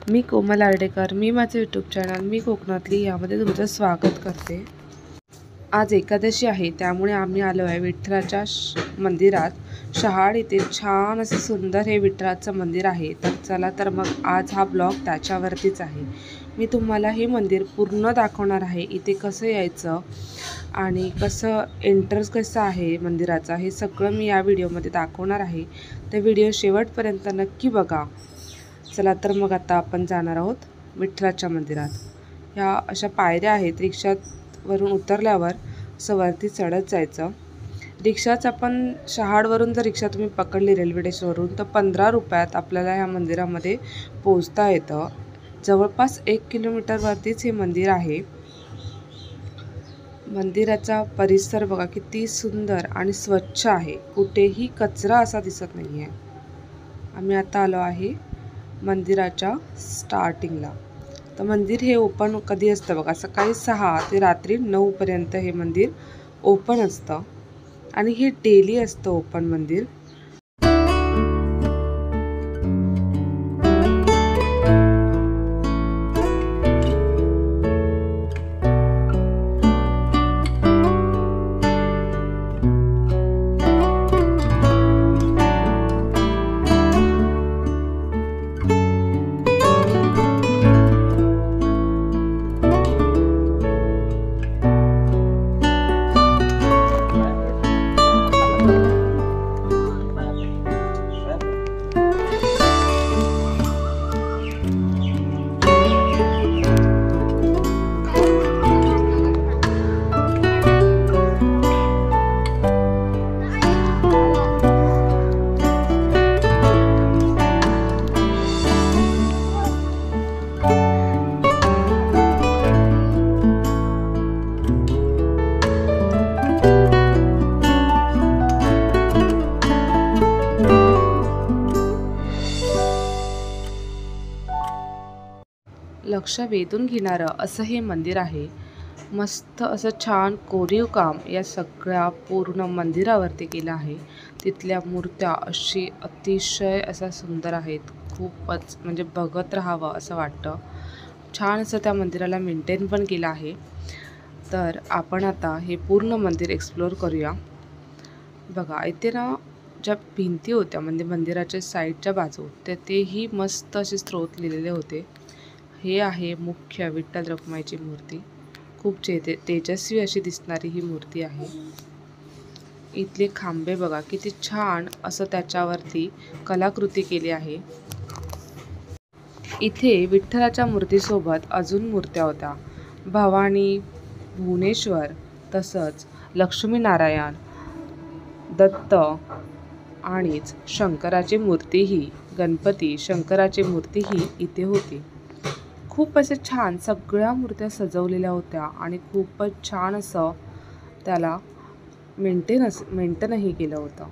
मी कोमल आर्डेकर, मी माझे YouTube channel मी कोकणातली यामध्ये तुमचं स्वागत करते। आज एकादशी आहे, त्यामुळे आम्ही आलो आहे विठ्ठलाच्या मंदिरात। शहाड येथे छान असं सुंदर हे विठ्ठलाचं मंदिर आहे। तर चला तर मग आज हा ब्लॉग त्याच्यावरतीच आहे। मी तुम्हाला हे मंदिर पूर्ण दाखवणार आहे। इथे कसं यायचं आणि कसं एंट्रन्स कसं आहे मंदिराचा हे सगळं मी या व्हिडिओमध्ये दाखवणार आहे। तर व्हिडिओ शेवटपर्यंत नक्की बघा। चला तर मग आता आपण जाणार आहोत विठ्ठलाच्या मंदिरात। ह्या अशा पायऱ्या आहेत, रिक्षावरून उतरल्यावर असं वरती चढत जायचं। रिक्षाच आपण शहाडवरून जर रिक्षा तुम्ही पकडली रेल्वे स्टेशनवरून तर 15 रुपयात आपल्याला ह्या मंदिरामध्ये पोहोचता येतं। जवळपास 1 किलोमीटरवरतीच हे मंदिर आहे। मंदिराचा परिसर बघा किती सुंदर आणि स्वच्छ आहे, कुठेही कचरा असा दिसत नाही आहे। आम्ही आता आलो आहे मंदिराच्या स्टार्टिंगला। तर मंदिर हे ओपन कधी असतं बघा, सकाळी 6 ते रात्री 9 पर्यंत हे मंदिर ओपन असतं आणि हे डेली असतं ओपन मंदिर। लक्ष वेधून घेणारं असं हे मंदिर आहे। मस्त असं छान कोरीव काम या सगळ्या पूर्ण मंदिरावरती केलं आहे। तिथल्या मूर्त्या अशी अतिशय असा सुंदर आहेत, खूपच म्हणजे बघत राहावं असं वाटतं। छान असं त्या मंदिराला मेंटेन पण केलं आहे। तर आपण आता हे पूर्ण मंदिर एक्सप्लोअर करूया। बघा इथे ना ज्या भिंती होत्या म्हणजे मंदिराच्या साईडच्या बाजू तर तेही मस्त असे स्तोत्र लिहिलेले होते। हे आहे मुख्य विठ्ठल रखुमाईची मूर्ती, खूप तेजस्वी अशी दिसणारी ही मूर्ती आहे। इथले खांबे बघा किती छान असं त्याच्यावरती कलाकृती केली आहे। इथे विठ्ठलाच्या मूर्तीसोबत अजून मूर्त्या होत्या, भवानी, भुवनेश्वर, तसंच लक्ष्मीनारायण, दत्त आणिच शंकराची मूर्तीही, गणपती शंकराची मूर्तीही इथे होती। खूप असे छान सगळ्या मूर्त्या सजवलेल्या होत्या आणि खूपच छान असं त्याला मेंटेनही केलं होतं।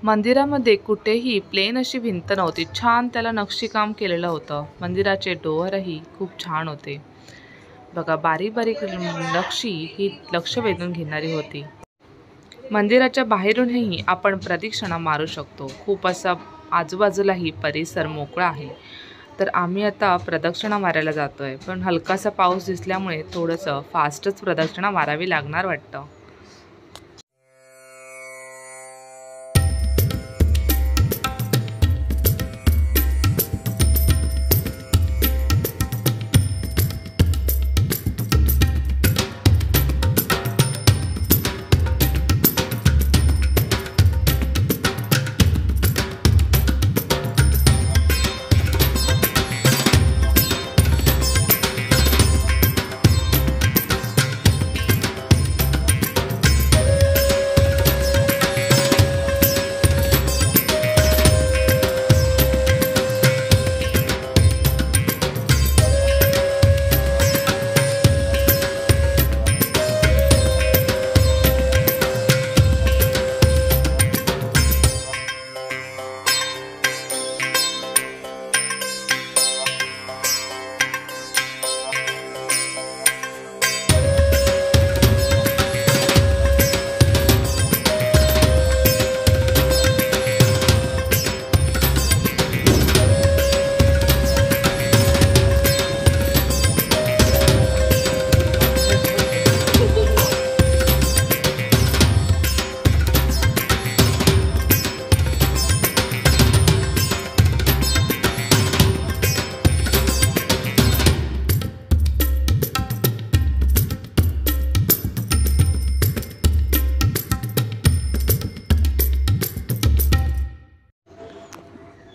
मंदिरामध्ये कुठेही प्लेन अशी भिंत नव्हती, छान त्याला नक्षीकाम केलेलं होतं. मंदिराचे डोअरही खूप छान होते बघा, बारीक बारीक नक्षी ही लक्ष वेधून घेणारी होती. मंदिराच्या बाहेरूनही आपण प्रदक्षिणा मारू शकतो. खूप असा आजूबाजूलाही परिसर मोकळा आहे. तर आम्ही आता प्रदक्षिणा मारायला जातोय, पण हलकासा पाऊस दिसल्यामुळे थोडंसं फास्टच प्रदक्षिणा मारावी लागणार वाटतं.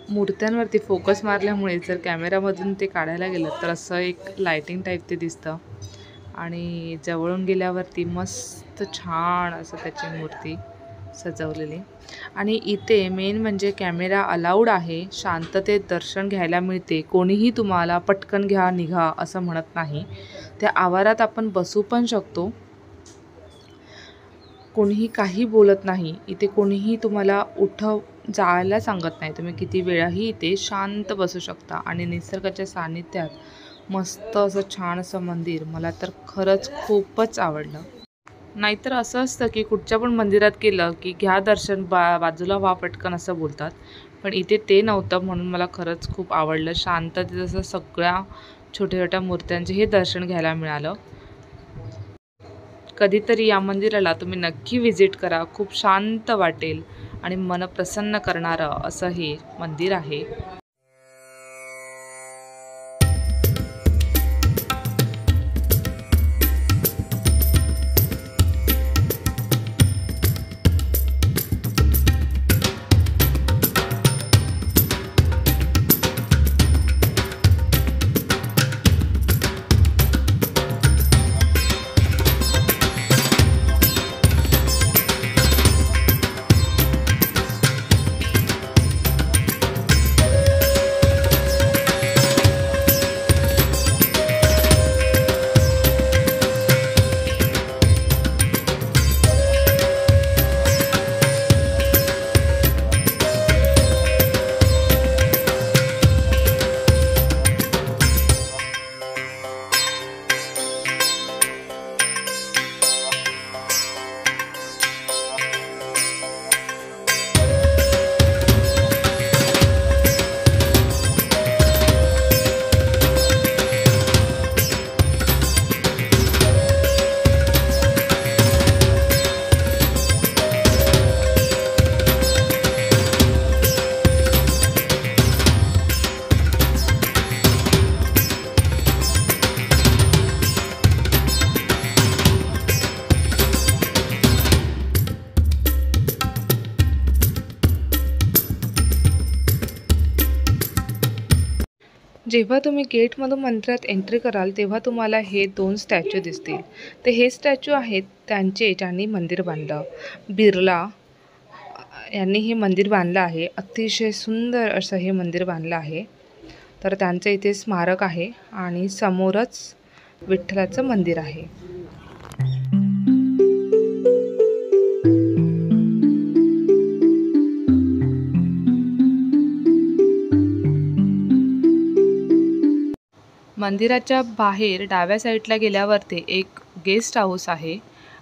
मूर्त्यांवरती फोकस मारल्यामुळे जर कॅमेरामधून ते काढायला गेलं तर असं एक लायटिंग टाईप ते दिसतं, आणि जवळून गेल्यावरती मस्त छान असं त्याची मूर्ती सजवलेली. आणि इथे मेन म्हणजे कॅमेरा अलाउड आहे. शांततेत दर्शन घ्यायला मिळते. कोणीही तुम्हाला पटकन घ्या निघा असं म्हणत नाही. त्या आवारात आपण बसू पण शकतो. कोणीही काही बोलत नाही. इथे कोणीही तुम्हाला जायला सांगत नाही. तुम्ही किती वेळाही इथे शांत बसू शकता. आणि निसर्गाच्या सानिध्यात मस्त असं छान असं मंदिर मला तर खरंच खूपच आवडलं. नाहीतर असं असतं की कुठच्या पण मंदिरात गेलं की घ्या दर्शन, बाजूला व्हा पटकन असं बोलतात. पण इथे ते नव्हतं, म्हणून मला खरंच खूप आवडलं. शांततेत असं सगळ्या छोट्या छोट्या मूर्त्यांचे हे दर्शन घ्यायला मिळालं. कधीतरी या मंदिराला तुम्ही नक्की व्हिजिट करा. खूप शांत वाटेल आणि मन प्रसन्न करणारं असं हे मंदिर आहे. जेव्हा तुम्ही गेटमधून मंदिरात एंट्री कराल तेव्हा तुम्हाला हे 2 स्टॅच्यू दिसतील. ते हे स्टॅच्यू आहेत ज्यांनी मंदिर बांधलं. बिर्ला यांनी हे मंदिर बांधलं आहे. अतिशय सुंदर असं हे मंदिर बांधलं आहे. तर त्यांचं इथे स्मारक आहे आणि समोरच विठ्ठलाचं मंदिर आहे. मंदिराच्या बाहेर डाव्या साईडला गेल्यावर ते एक गेस्ट हाऊस आहे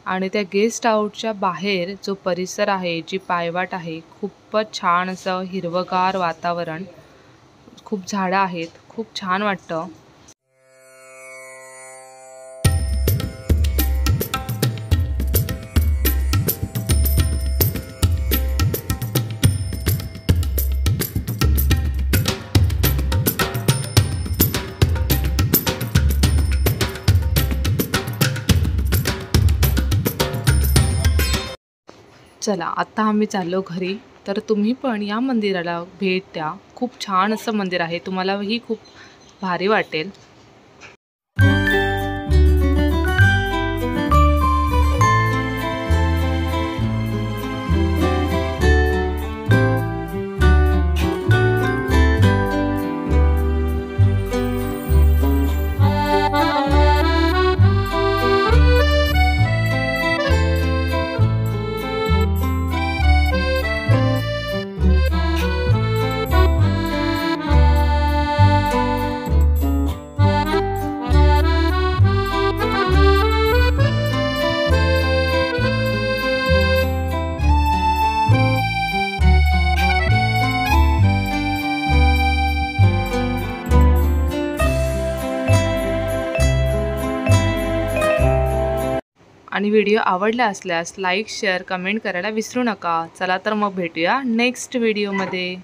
आणि त्या गेस्ट हाऊसच्या बाहेर जो परिसर आहे, जी पायवाट आहे, खूपच छान असं हिरवगार वातावरण, खूप झाडं आहेत, खूप छान वाटतं. चला आता आम्ही चाललो घरी. तर तुम्ही पण या मंदिराला भेट द्या. खूप छान असं मंदिर आहे, तुम्हालाही खूप भारी वाटेल. आणि व्हिडिओ आवडला असल्यास लाईक, शेअर, कमेंट करायला विसरू नका. चला तर मग भेटूया नेक्स्ट व्हिडिओमध्ये.